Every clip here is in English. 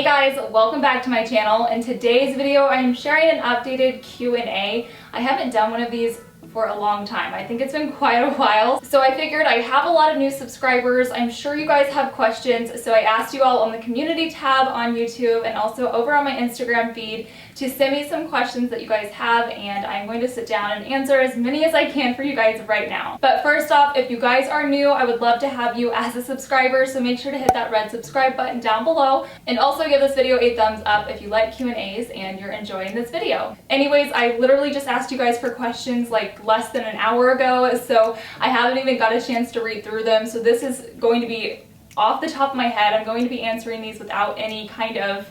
Hey guys, welcome back to my channel. In today's video, I'm sharing an updated Q&A. I haven't done one of these for a long time. I think it's been quite a while. So I figured I have a lot of new subscribers. I'm sure you guys have questions. So I asked you all on the community tab on YouTube and also over on my Instagram feed to send me some questions that you guys have, and I'm going to sit down and answer as many as I can for you guys right now. But first off, if you guys are new, I would love to have you as a subscriber, so make sure to hit that red subscribe button down below, and also give this video a thumbs up if you like Q&As and you're enjoying this video. Anyways, I literally just asked you guys for questions like less than an hour ago, so I haven't even got a chance to read through them, so this is going to be off the top of my head. I'm going to be answering these without any kind of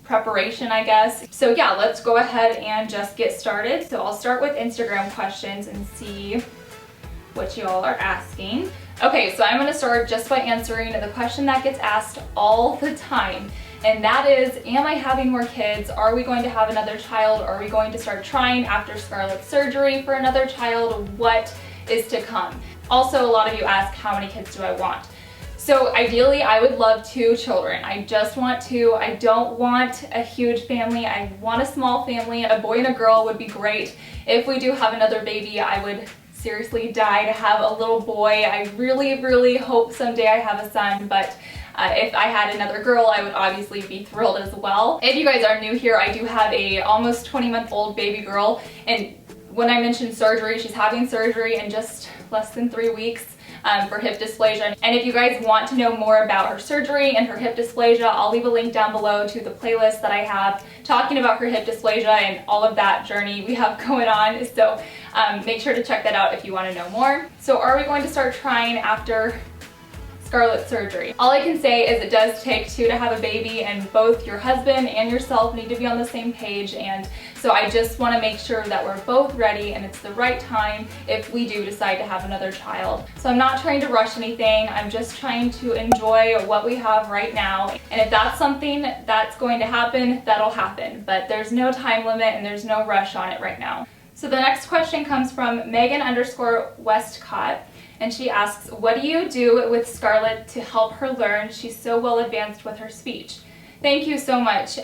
preparation, I guess. So yeah, let's go ahead and just get started. So I'll start with Instagram questions and see what y'all are asking. Okay, so I'm gonna start just by answering the question that gets asked all the time, and that is, am I having more kids? Are we going to have another child? Are we going to start trying after Scarlett's surgery for another child? What is to come? Also, a lot of you ask, how many kids do I want? So ideally, I would love 2 children. I just want 2. I don't want a huge family. I want a small family. A boy and a girl would be great. If we do have another baby, I would seriously die to have a little boy. I really, really hope someday I have a son, but if I had another girl, I would obviously be thrilled as well. If you guys are new here, I do have a almost 20-month-old baby girl, and when I mentioned surgery, she's having surgery in just less than 3 weeks. For hip dysplasia. And if you guys want to know more about her surgery and her hip dysplasia, I'll leave a link down below to the playlist that I have talking about her hip dysplasia and all of that journey we have going on. So make sure to check that out if you want to know more. So are we going to start trying after Scarlett's surgery? All I can say is it does take 2 to have a baby, and both your husband and yourself need to be on the same page, and so I just want to make sure that we're both ready and it's the right time if we do decide to have another child. So I'm not trying to rush anything. I'm just trying to enjoy what we have right now, and if that's something that's going to happen, that'll happen, but there's no time limit and there's no rush on it right now. So the next question comes from Megan_Westcott. And she asks, what do you do with Scarlett to help her learn? She's so well advanced with her speech. Thank you so much.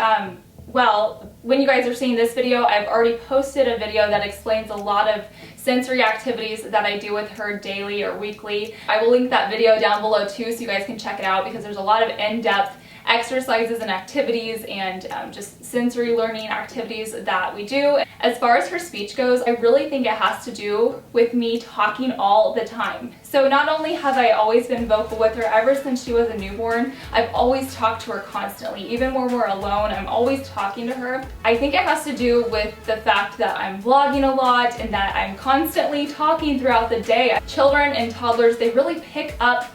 Well, when you guys are seeing this video, I've already posted a video that explains a lot of sensory activities that I do with her daily or weekly. I will link that video down below too, so you guys can check it out, because there's a lot of in-depth exercises and activities and just sensory learning activities that we do. As far as her speech goes, I really think it has to do with me talking all the time. So not only have I always been vocal with her ever since she was a newborn, I've always talked to her constantly. Even when we're alone, I'm always talking to her. I think it has to do with the fact that I'm vlogging a lot and that I'm constantly talking throughout the day. Children and toddlers, they really pick up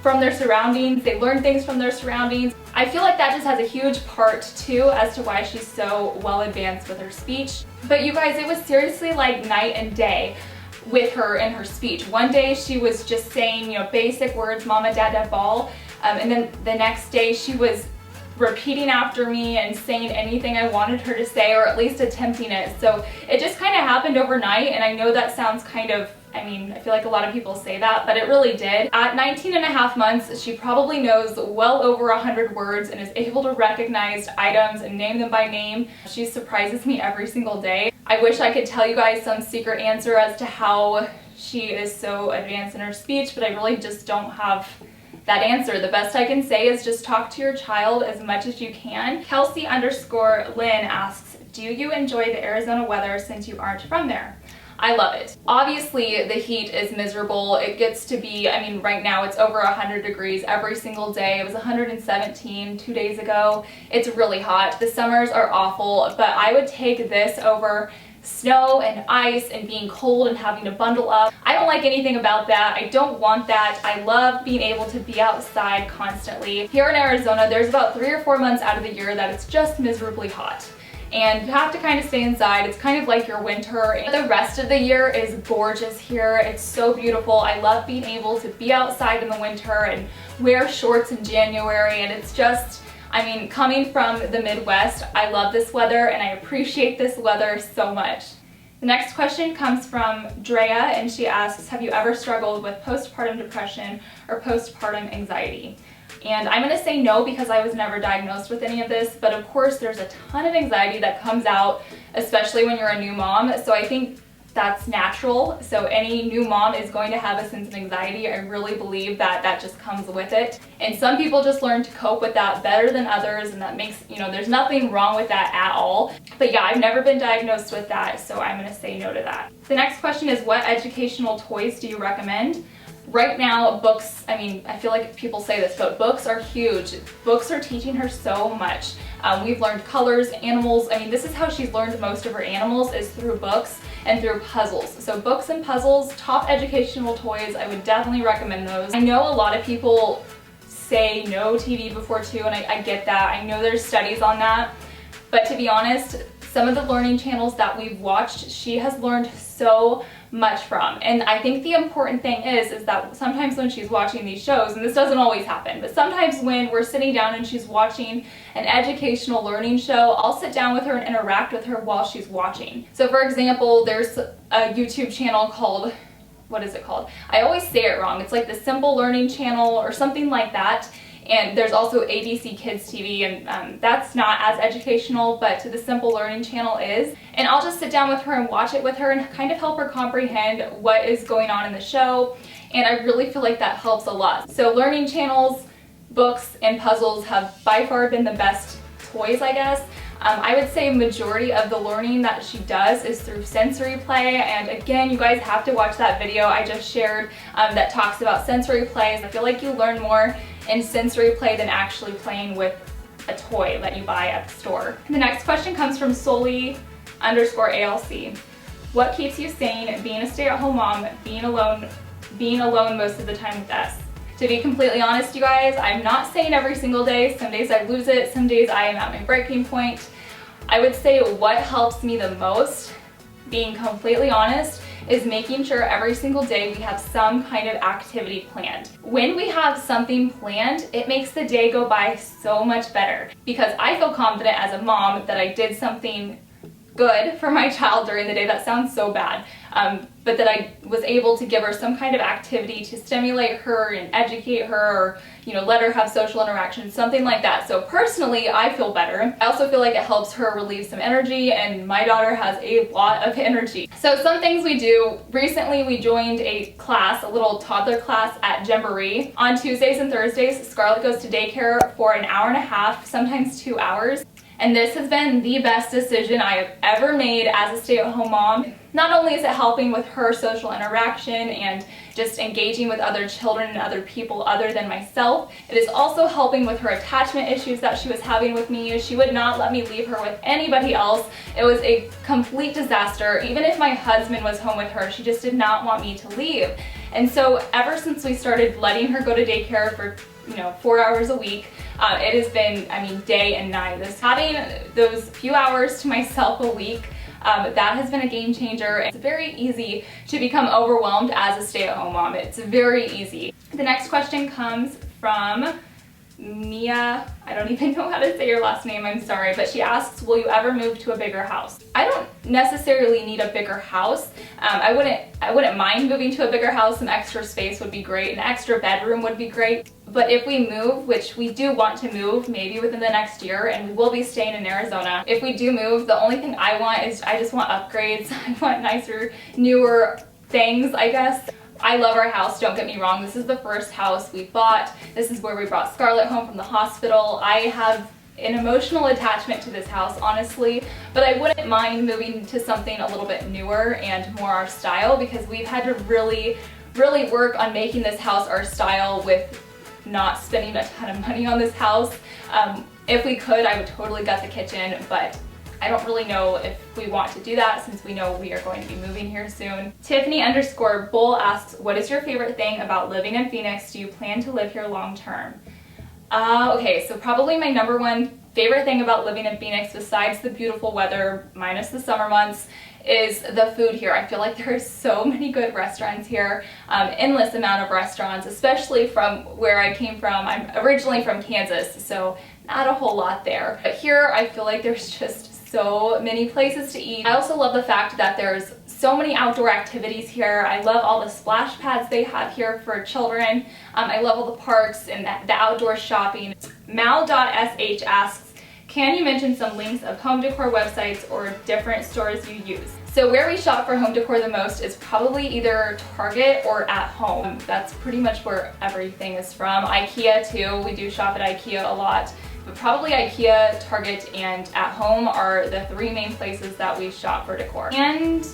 from their surroundings. They learn things from their surroundings. I feel like that just has a huge part too as to why she's so well advanced with her speech. But you guys, it was seriously like night and day with her and her speech. One day she was just saying, you know, basic words, mama, dada, ball, and then the next day she was repeating after me and saying anything I wanted her to say, or at least attempting it. So it just kind of happened overnight, and I know that sounds kind of, I mean, I feel like a lot of people say that, but it really did. At 19 and a half months, she probably knows well over 100 words and is able to recognize items and name them by name. She surprises me every single day. I wish I could tell you guys some secret answer as to how she is so advanced in her speech, but I really just don't have that answer. The best I can say is just talk to your child as much as you can. Kelsey_Lynn asks, do you enjoy the Arizona weather since you aren't from there? I love it. Obviously, the heat is miserable. It gets to be, I mean, right now it's over 100 degrees every single day. It was 117 2 days ago. It's really hot. The summers are awful, but I would take this over snow and ice and being cold and having to bundle up. I don't like anything about that. I don't want that. I love being able to be outside constantly. Here in Arizona, there's about 3 or 4 months out of the year that it's just miserably hot, and you have to kind of stay inside. It's kind of like your winter. The rest of the year is gorgeous here. It's so beautiful. I love being able to be outside in the winter and wear shorts in January, and it's just, I mean, coming from the Midwest, I love this weather and I appreciate this weather so much. The next question comes from Drea, and she asks, have you ever struggled with postpartum depression or postpartum anxiety? And I'm gonna say no because I was never diagnosed with any of this, but of course there's a ton of anxiety that comes out, especially when you're a new mom. So I think that's natural. So any new mom is going to have a sense of anxiety. I really believe that that just comes with it. And some people just learn to cope with that better than others, and that makes, you know, there's nothing wrong with that at all. But yeah, I've never been diagnosed with that, so I'm gonna say no to that. The next question is, what educational toys do you recommend? Right now, books, I mean, I feel like people say this, but books are huge. Books are teaching her so much. We've learned colors, animals. I mean, this is how she's learned most of her animals, is through books and through puzzles. So books and puzzles, top educational toys, I would definitely recommend those. I know a lot of people say no TV before 2, and I get that. I know there's studies on that, but to be honest, some of the learning channels that we've watched, she has learned so much from. And I think the important thing is that sometimes when she's watching these shows, and this doesn't always happen, but sometimes when we're sitting down and she's watching an educational learning show, I'll sit down with her and interact with her while she's watching. So for example, there's a YouTube channel called, what is it called? I always say it wrong. It's like the Simple Learning Channel or something like that. And there's also ABC Kids TV, and that's not as educational, but the Simple Learning Channel is. And I'll just sit down with her and watch it with her and kind of help her comprehend what is going on in the show. And I really feel like that helps a lot. So learning channels, books, and puzzles have by far been the best toys, I guess. I would say majority of the learning that she does is through sensory play, and again, you guys have to watch that video I just shared that talks about sensory plays. I feel like you learn more in sensory play than actually playing with a toy that you buy at the store. The next question comes from Soli_ALC. What keeps you sane being a stay-at-home mom, being alone most of the time with us? To be completely honest, you guys, I'm not sane every single day. Some days I lose it, some days I am at my breaking point. I would say what helps me the most, being completely honest, is making sure every single day we have some kind of activity planned. When we have something planned, it makes the day go by so much better, because I feel confident as a mom that I did something good for my child during the day. That sounds so bad, but that I was able to give her some kind of activity to stimulate her and educate her, or, you know, let her have social interactions, something like that. So personally, I feel better. I also feel like it helps her relieve some energy, and my daughter has a lot of energy. So some things we do, recently we joined a class, a little toddler class at Jamboree. On Tuesdays and Thursdays, Scarlett goes to daycare for an hour and a half, sometimes 2 hours. And this has been the best decision I have ever made as a stay-at-home mom. Not only is it helping with her social interaction and just engaging with other children and other people other than myself, it is also helping with her attachment issues that she was having with me. She would not let me leave her with anybody else. It was a complete disaster. Even if my husband was home with her, she just did not want me to leave. And so ever since we started letting her go to daycare for 4 hours a week, it has been, I mean, day and night. This having those few hours to myself a week, that has been a game changer. It's very easy to become overwhelmed as a stay-at-home mom. It's very easy. The next question comes from Mia. I don't even know how to say your last name, I'm sorry, but she asks, will you ever move to a bigger house? I don't necessarily need a bigger house. I wouldn't mind moving to a bigger house. Some extra space would be great. An extra bedroom would be great. But if we move, which we do want to move maybe within the next year, and we will be staying in Arizona, if we do move, the only thing I want is I just want upgrades. I want nicer, newer things, I guess. I love our house, don't get me wrong. This is the first house we bought. This is where we brought Scarlett home from the hospital. I have an emotional attachment to this house, honestly, but I wouldn't mind moving to something a little bit newer and more our style, because we've had to really work on making this house our style with not spending a ton of money on this house. If we could, I would totally gut the kitchen, but I don't really know if we want to do that since we know we are going to be moving here soon. Tiffany_Bull asks, what is your favorite thing about living in Phoenix? Do you plan to live here long term? Okay, so probably my number one favorite thing about living in Phoenix, besides the beautiful weather, minus the summer months, is the food here. I feel like there are so many good restaurants here, endless amount of restaurants, especially from where I came from. I'm originally from Kansas, so not a whole lot there. But here I feel like there's just so many places to eat. I also love the fact that there's so many outdoor activities here. I love all the splash pads they have here for children. I love all the parks and the outdoor shopping. Mal.sh asks, can you mention some links of home decor websites or different stores you use? So where we shop for home decor the most is probably either Target or at home. That's pretty much where everything is from. IKEA too, we do shop at IKEA a lot. But probably IKEA, Target, and at home are the three main places that we shop for decor. And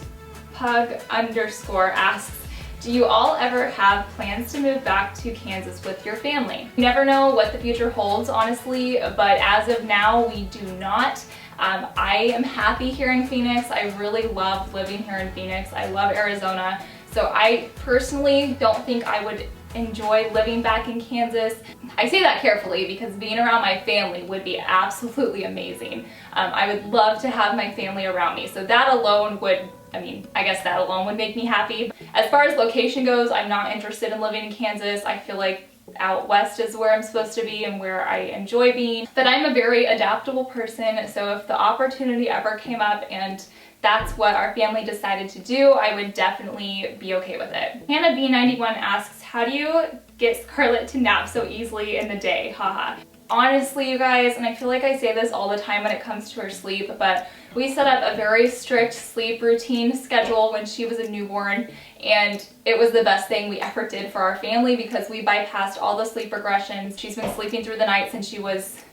Pug _ asks, do you all ever have plans to move back to Kansas with your family? You never know what the future holds, honestly, but as of now, we do not. I am happy here in Phoenix. I really love living here in Phoenix. I love Arizona. So I personally don't think I would enjoy living back in Kansas. I say that carefully because being around my family would be absolutely amazing. I would love to have my family around me. So that alone would, I guess that alone would make me happy. As far as location goes, I'm not interested in living in Kansas. I feel like out west is where I'm supposed to be and where I enjoy being. But I'm a very adaptable person, so if the opportunity ever came up and that's what our family decided to do, I would definitely be okay with it. Hannah B91 asks, how do you get Scarlett to nap so easily in the day? Haha. Honestly, you guys, and I feel like I say this all the time when it comes to her sleep, but we set up a very strict sleep routine schedule when she was a newborn, and it was the best thing we ever did for our family because we bypassed all the sleep regressions. She's been sleeping through the night since she was,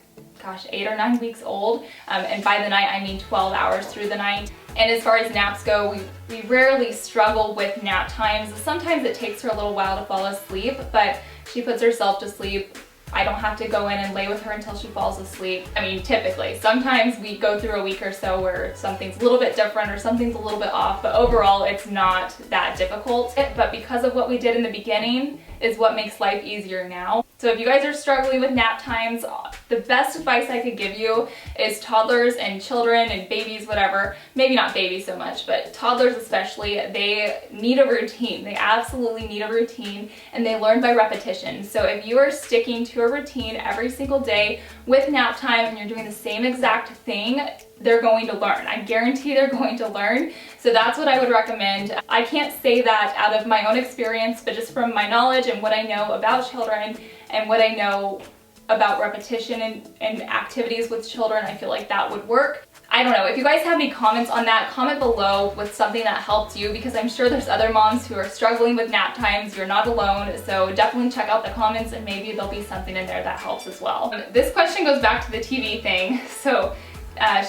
gosh, 8 or 9 weeks old, and by the night I mean 12 hours through the night. And as far as naps go, we rarely struggle with nap times. Sometimes it takes her a little while to fall asleep, but she puts herself to sleep. I don't have to go in and lay with her until she falls asleep. Typically. Sometimes we go through a week or so where something's a little bit different or something's a little bit off, but overall it's not that difficult. But because of what we did in the beginning is what makes life easier now. So if you guys are struggling with nap times, the best advice I could give you is toddlers and children and babies, whatever, maybe not babies so much, but toddlers especially, they need a routine. They absolutely need a routine, and they learn by repetition. So if you are sticking to a routine every single day with nap time and you're doing the same exact thing, they're going to learn. I guarantee they're going to learn. So that's what I would recommend. I can't say that out of my own experience, but just from my knowledge and what I know about children and what I know about repetition and activities with children, I feel like that would work. I don't know, if you guys have any comments on that, comment below with something that helped you, because I'm sure there's other moms who are struggling with nap times. You're not alone, so definitely check out the comments and maybe there'll be something in there that helps as well. This question goes back to the TV thing. So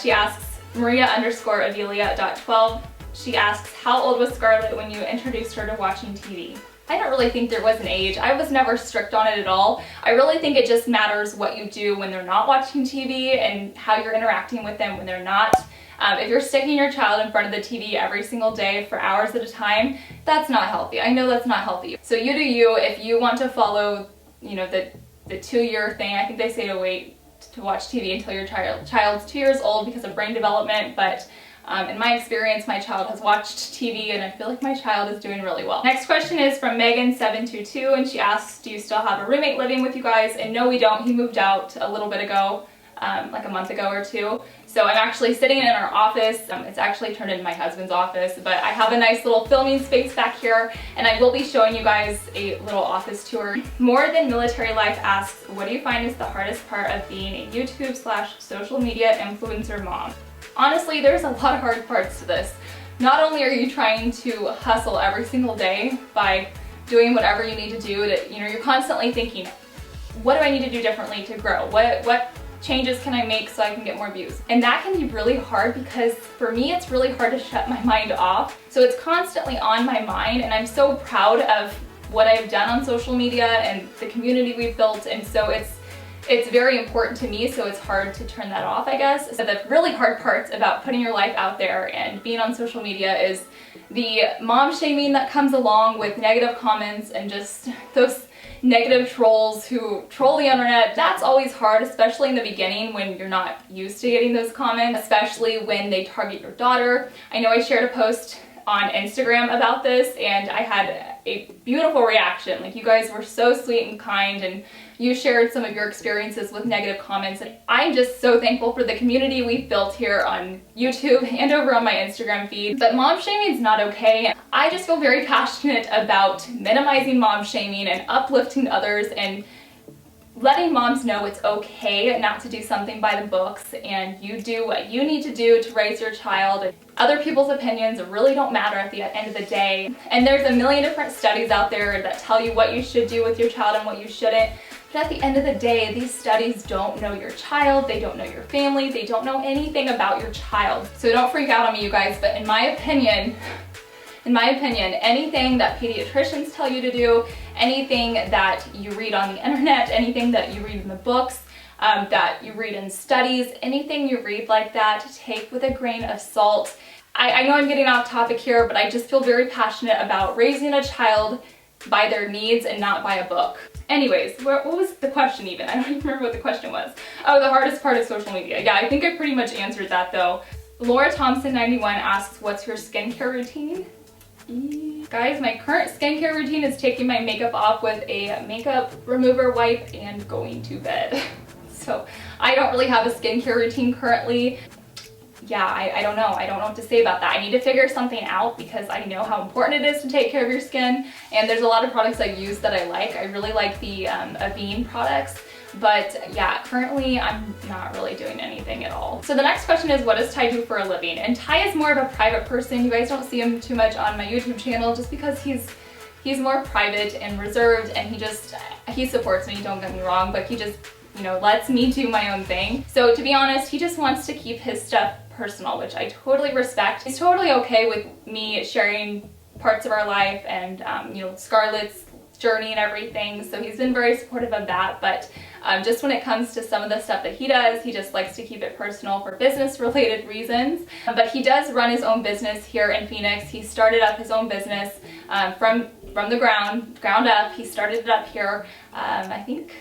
she asks, Maria_Adelia.12, she asks, how old was Scarlett when you introduced her to watching TV? I don't really think there was an age. I was never strict on it at all. I really think it just matters what you do when they're not watching TV and how you're interacting with them when they're not. If you're sticking your child in front of the TV every single day for hours at a time, that's not healthy. I know that's not healthy. So you do you. If you want to follow, the 2-year thing, I think they say to wait to watch TV until your child's 2 years old because of brain development, but in my experience, my child has watched TV and I feel like my child is doing really well. Next question is from Megan722, and she asks, do you still have a roommate living with you guys? And no, we don't. He moved out a little bit ago, like a month ago or two. So I'm actually sitting in our office. It's actually turned into my husband's office, but I have a nice little filming space back here, and I will be showing you guys a little office tour. More Than Military Life asks, what do you find is the hardest part of being a YouTube/social media influencer mom? Honestly, there's a lot of hard parts to this. Not only are you trying to hustle every single day by doing whatever you need to do to, you're constantly thinking, what do I need to do differently to grow? What changes can I make so I can get more views? And that can be really hard because for me, it's really hard to shut my mind off. So it's constantly on my mind, and I'm so proud of what I've done on social media and the community we've built, and so it's very important to me, so it's hard to turn that off, I guess. So the really hard parts about putting your life out there and being on social media is the mom shaming that comes along with negative comments and just those negative trolls who troll the internet. That's always hard, especially in the beginning when you're not used to getting those comments, especially when they target your daughter. I know I shared a post on Instagram about this, and I had a beautiful reaction. Like, you guys were so sweet and kind, and you shared some of your experiences with negative comments. And I'm just so thankful for the community we've built here on YouTube and over on my Instagram feed. But mom shaming is not okay. I just feel very passionate about minimizing mom shaming and uplifting others and letting moms know it's okay not to do something by the books, and you do what you need to do to raise your child. Other people's opinions really don't matter at the end of the day. And there's a million different studies out there that tell you what you should do with your child and what you shouldn't. But at the end of the day, these studies don't know your child, they don't know your family, they don't know anything about your child. So don't freak out on me, you guys, but in my opinion, anything that pediatricians tell you to do, anything that you read on the internet, anything that you read in the books, that you read in studies, anything you read like that, take with a grain of salt. I know I'm getting off topic here, but I just feel very passionate about raising a child by their needs and not by a book. Anyways, what was the question even? I don't even remember what the question was. Oh, the hardest part of social media. Yeah, I think I pretty much answered that though. Laura Thompson 91 asks, what's your skincare routine? Guys, my current skincare routine is taking my makeup off with a makeup remover wipe and going to bed. So I don't really have a skincare routine currently. Yeah, I don't know. I don't know what to say about that. I need to figure something out because I know how important it is to take care of your skin. And there's a lot of products I use that I like. I really like the Avene products. But yeah, currently I'm not really doing anything at all. So the next question is, what does Ty do for a living? And Ty is more of a private person. You guys don't see him too much on my YouTube channel just because he's more private and reserved, and he supports me, don't get me wrong, but he just, you know, lets me do my own thing. So to be honest, he just wants to keep his stuff personal, which I totally respect. He's totally okay with me sharing parts of our life and, you know, Scarlett's journey and everything. So he's been very supportive of that. But just when it comes to some of the stuff that he does, he just likes to keep it personal for business related reasons. But he does run his own business here in Phoenix. He started up his own business from the ground up. He started it up here, I think,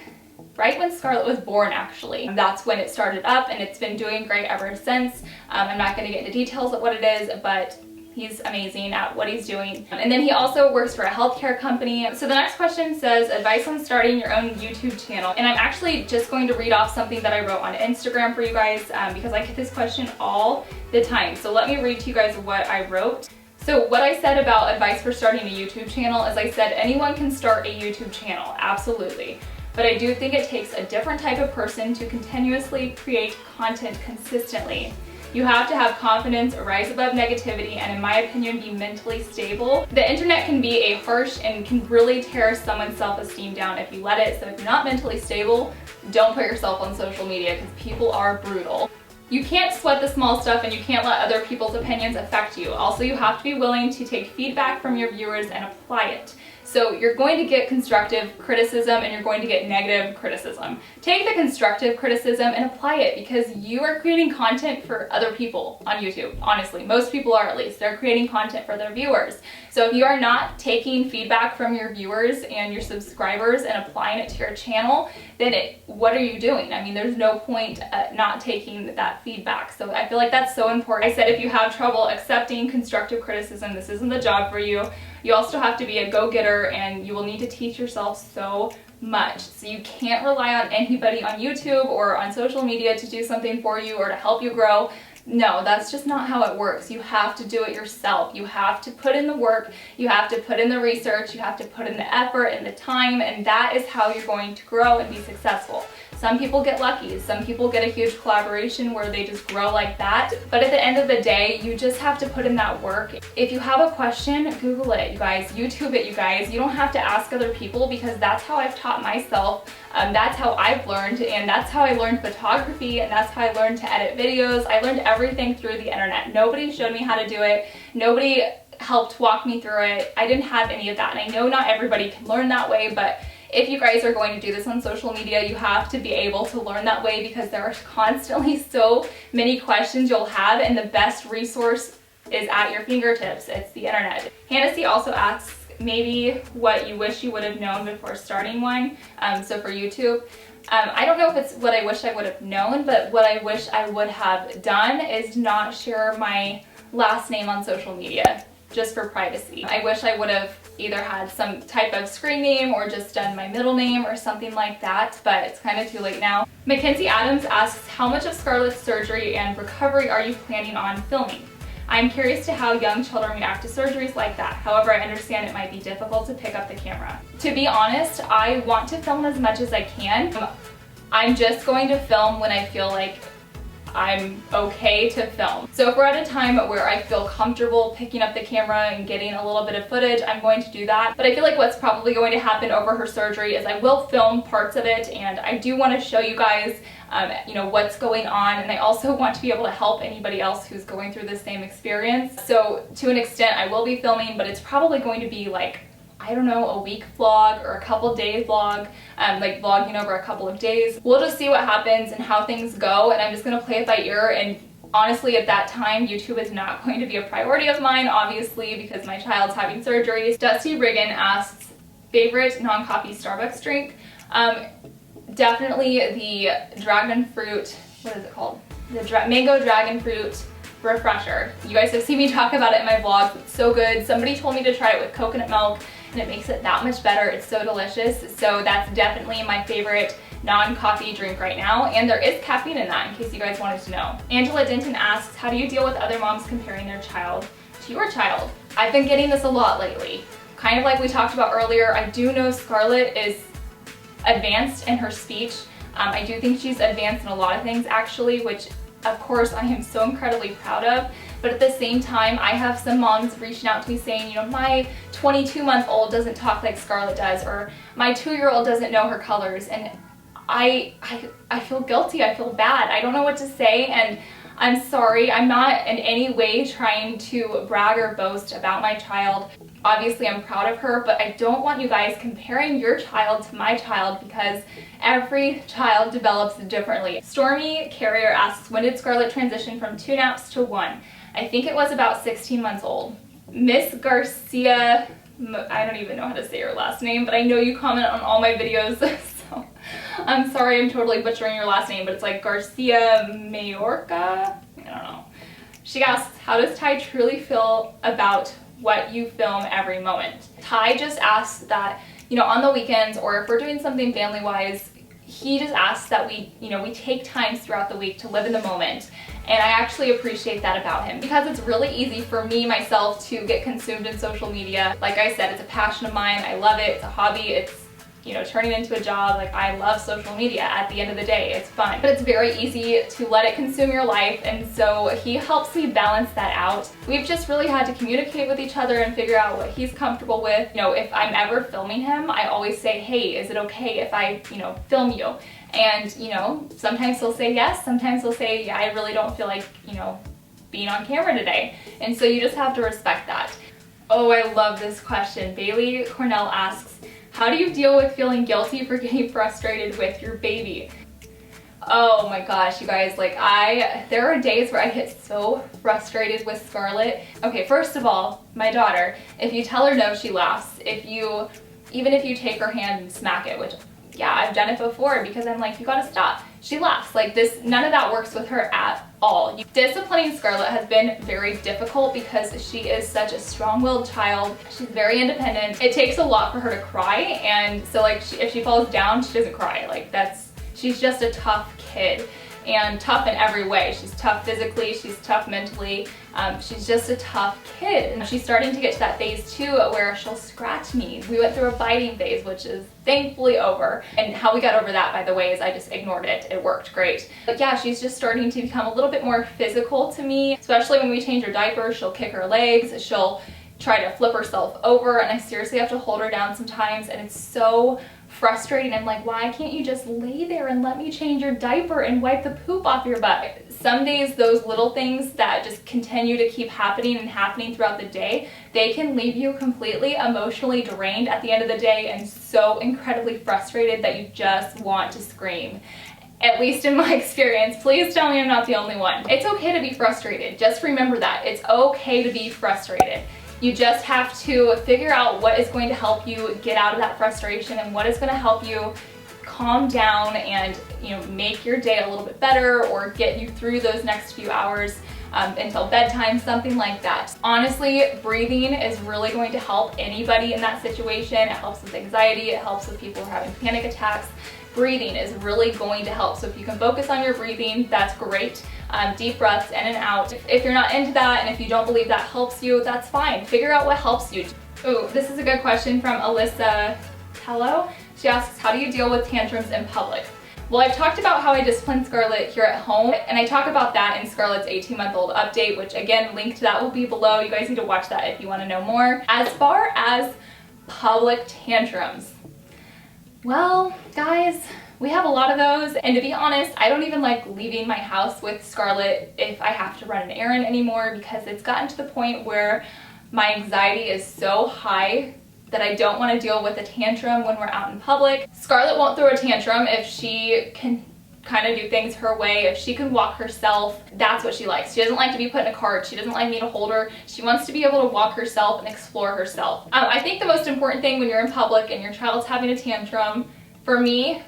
right when Scarlett was born, actually. That's when it started up, and it's been doing great ever since. I'm not going to get into details of what it is, but he's amazing at what he's doing. And then he also works for a healthcare company. So the next question says, advice on starting your own YouTube channel. And I'm actually just going to read off something that I wrote on Instagram for you guys because I get this question all the time. So let me read to you guys what I wrote. So what I said about advice for starting a YouTube channel is, I said anyone can start a YouTube channel, absolutely. But I do think it takes a different type of person to continuously create content consistently. You have to have confidence, rise above negativity, and in my opinion, be mentally stable. The internet can be a harsh and can really tear someone's self-esteem down if you let it. So if you're not mentally stable, don't put yourself on social media because people are brutal. You can't sweat the small stuff, and you can't let other people's opinions affect you. Also, you have to be willing to take feedback from your viewers and apply it. So you're going to get constructive criticism and you're going to get negative criticism. Take the constructive criticism and apply it, because you are creating content for other people on YouTube. Honestly, most people are, at least. They're creating content for their viewers. So if you are not taking feedback from your viewers and your subscribers and applying it to your channel, then what are you doing? I mean, there's no point not taking that feedback. So I feel like that's so important. I said if you have trouble accepting constructive criticism, this isn't the job for you. You also have to be a go-getter, and you will need to teach yourself so much. So you can't rely on anybody on YouTube or on social media to do something for you or to help you grow. No, that's just not how it works. You have to do it yourself. You have to put in the work, you have to put in the research, you have to put in the effort and the time, and that is how you're going to grow and be successful. Some people get lucky, some people get a huge collaboration where they just grow like that, but at the end of the day, you just have to put in that work. If you have a question, Google it, you guys, YouTube it, you guys. You don't have to ask other people, because that's how I've taught myself. That's how I've learned, and that's how I learned photography, and that's how I learned to edit videos. I learned everything through the internet. Nobody showed me how to do it. Nobody helped walk me through it. I didn't have any of that, and I know not everybody can learn that way, but if you guys are going to do this on social media, you have to be able to learn that way, because there are constantly so many questions you'll have, and the best resource is at your fingertips. It's the internet. Hannah also asks maybe what you wish you would have known before starting one. So for YouTube, I don't know if it's what I wish I would have known, but what I wish I would have done is not share my last name on social media. just for privacy. I wish I would have either had some type of screen name or just done my middle name or something like that, but it's kind of too late now. Mackenzie Adams asks, how much of Scarlett's surgery and recovery are you planning on filming? I'm curious to how young children react to surgeries like that. However, I understand it might be difficult to pick up the camera. To be honest, I want to film as much as I can. I'm just going to film when I feel like I'm okay to film. So if we're at a time where I feel comfortable picking up the camera and getting a little bit of footage, I'm going to do that. But I feel like what's probably going to happen over her surgery is I will film parts of it, and I do want to show you guys you know, what's going on, and I also want to be able to help anybody else who's going through the same experience. So to an extent I will be filming, but it's probably going to be like, I don't know, a week vlog or a couple days vlog, like vlogging over a couple of days. We'll just see what happens and how things go, and I'm just gonna play it by ear. And honestly, at that time, YouTube is not going to be a priority of mine, obviously, because my child's having surgeries. Dusty Riggin asks, favorite non-coffee Starbucks drink? Definitely the dragon fruit, what is it called? The mango dragon fruit refresher. You guys have seen me talk about it in my vlogs. It's so good. Somebody told me to try it with coconut milk, and it makes it that much better. It's so delicious. So that's definitely my favorite non-coffee drink right now, and there is caffeine in that, in case you guys wanted to know. Angela Denton asks, how do you deal with other moms comparing their child to your child? I've been getting this a lot lately. Kind of like we talked about earlier, I do know Scarlett is advanced in her speech. I do think she's advanced in a lot of things actually, which of course I am so incredibly proud of. But at the same time, I have some moms reaching out to me saying, you know, my 22-month-old doesn't talk like Scarlett does, or my 2-year-old doesn't know her colors, and I feel guilty, I feel bad, I don't know what to say, and I'm sorry. I'm not in any way trying to brag or boast about my child. Obviously, I'm proud of her, but I don't want you guys comparing your child to my child, because every child develops differently. Stormy Carrier asks, when did Scarlett transition from 2 naps to 1? I think it was about 16 months old. Miss Garcia, I don't even know how to say her last name, but I know you comment on all my videos, so I'm sorry I'm totally butchering your last name, but it's like Garcia Mayorga? I don't know. She asks, how does Ty truly feel about what you film every moment? Ty just asks that, you know, on the weekends, or if we're doing something family-wise, he just asks that we, you know, we take times throughout the week to live in the moment. And I actually appreciate that about him, because it's really easy for me, myself, to get consumed in social media. Like I said, it's a passion of mine. I love it. It's a hobby. It's, you know, turning into a job. Like, I love social media at the end of the day. It's fun. But it's very easy to let it consume your life, and so he helps me balance that out. We've just really had to communicate with each other and figure out what he's comfortable with. You know, if I'm ever filming him, I always say, hey, is it okay if I, you know, film you? And, you know, sometimes he'll say yes, sometimes he'll say, yeah, I really don't feel like, you know, being on camera today. And so you just have to respect that. Oh, I love this question. Bailey Cornell asks, how do you deal with feeling guilty for getting frustrated with your baby? Oh my gosh, you guys, like there are days where I get so frustrated with Scarlett. Okay, first of all, my daughter, if you tell her no, she laughs. Even if you take her hand and smack it, which, yeah, I've done it before, because I'm like, you gotta stop. She laughs. Like, this, none of that works with her at all. Disciplining Scarlett has been very difficult because she is such a strong-willed child. She's very independent. It takes a lot for her to cry, and so like if she falls down, she doesn't cry. Like, she's just a tough kid, and tough in every way. She's tough physically, she's tough mentally, she's just a tough kid. And she's starting to get to that phase too where she'll scratch me. We went through a biting phase, which is thankfully over. And how we got over that, by the way, is I just ignored it. It worked great. But yeah, she's just starting to become a little bit more physical to me, especially when we change her diaper. She'll kick her legs, she'll try to flip herself over, and I seriously have to hold her down sometimes, and it's so frustrating. I'm like, why can't you just lay there and let me change your diaper and wipe the poop off your butt? Some days, those little things that just continue to keep happening and happening throughout the day, they can leave you completely emotionally drained at the end of the day and so incredibly frustrated that you just want to scream. At least in my experience. Please tell me I'm not the only one. It's okay to be frustrated. Just remember that. It's okay to be frustrated. You just have to figure out what is going to help you get out of that frustration and what is going to help you calm down and, you know, make your day a little bit better or get you through those next few hours until bedtime, something like that. Honestly, breathing is really going to help anybody in that situation. It helps with anxiety, it helps with people who are having panic attacks. Breathing is really going to help. So if you can focus on your breathing, that's great. Deep breaths in and out. If you're not into that and if you don't believe that helps you, that's fine. Figure out what helps you. Oh, this is a good question from Alyssa Hello. She asks, how do you deal with tantrums in public? Well, I've talked about how I discipline Scarlett here at home, and I talk about that in Scarlett's 18-month-old update, which again, link to that will be below. You guys need to watch that if you want to know more. As far as public tantrums, well, guys, we have a lot of those, and to be honest, I don't even like leaving my house with Scarlett if I have to run an errand anymore, because it's gotten to the point where my anxiety is so high that I don't want to deal with a tantrum when we're out in public. Scarlett won't throw a tantrum if she can kind of do things her way. If she can walk herself, that's what she likes. She doesn't like to be put in a cart. She doesn't like me to hold her. She wants to be able to walk herself and explore herself. I think the most important thing when you're in public and your child's having a tantrum, for me,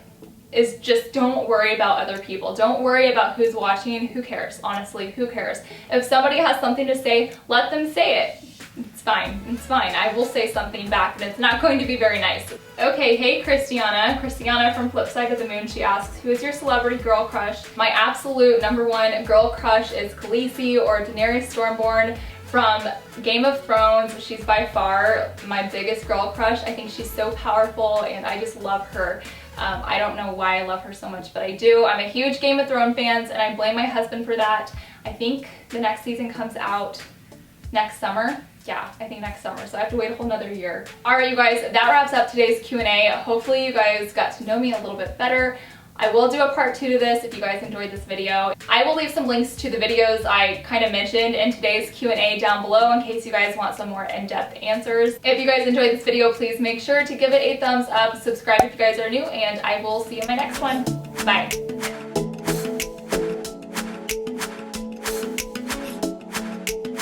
is just don't worry about other people. Don't worry about who's watching. Who cares? Honestly, who cares? If somebody has something to say, let them say it. It's fine. It's fine. I will say something back, and it's not going to be very nice. Okay, hey Christiana. Christiana from Flip Side of the Moon. She asks, who is your celebrity girl crush? My absolute #1 girl crush is Khaleesi, or Daenerys Stormborn from Game of Thrones. She's by far my biggest girl crush. I think she's so powerful, and I just love her. I don't know why I love her so much, but I do. I'm a huge Game of Thrones fan, and I blame my husband for that. I think the next season comes out next summer. Yeah, I think next summer, so I have to wait a whole nother year. Alright, you guys, that wraps up today's Q&A. Hopefully you guys got to know me a little bit better. I will do a part 2 to this if you guys enjoyed this video. I will leave some links to the videos I kind of mentioned in today's Q&A down below in case you guys want some more in-depth answers. If you guys enjoyed this video, please make sure to give it a thumbs up, subscribe if you guys are new, and I will see you in my next one. Bye.